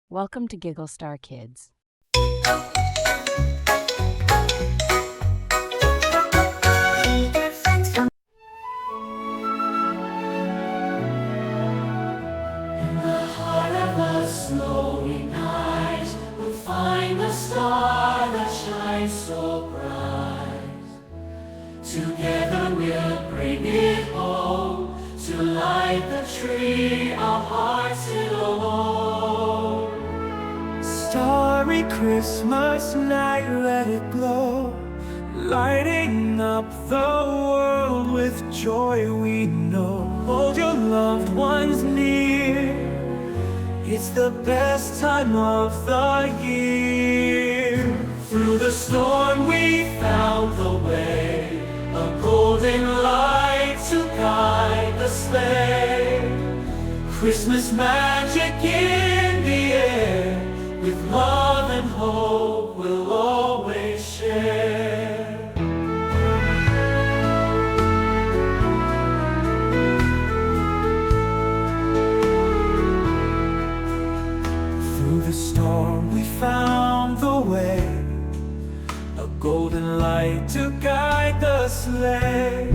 Welcome to Giggle Star Kids. In the heart of a snowy night, we'll find the star that shines so bright. Together we'll bring it home to light the tree our hearts alone. Starry Christmas night, let it glow, lighting up the world with joy we know. Hold your loved ones near, it's the best time of the year. Through the storm we found the way, a golden light to guide the sleigh. Christmas magic in the air, with love and hope we'll always share. Through the storm we found the way, a golden light to guide the sleigh.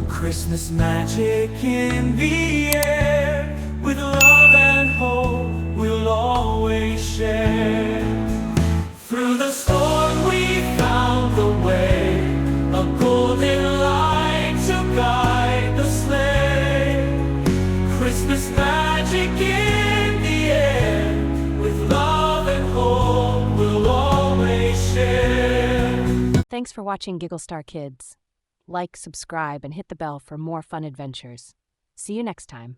Christmas magic in the air, with love and hope we'll always share. Through the storm we found the way, a golden light to guide the sleigh. Christmas magic in the air, with love and hope we'll always share. Thanks for watching Giggle Star Kids. Like, subscribe, and hit the bell for more fun adventures. See you next time.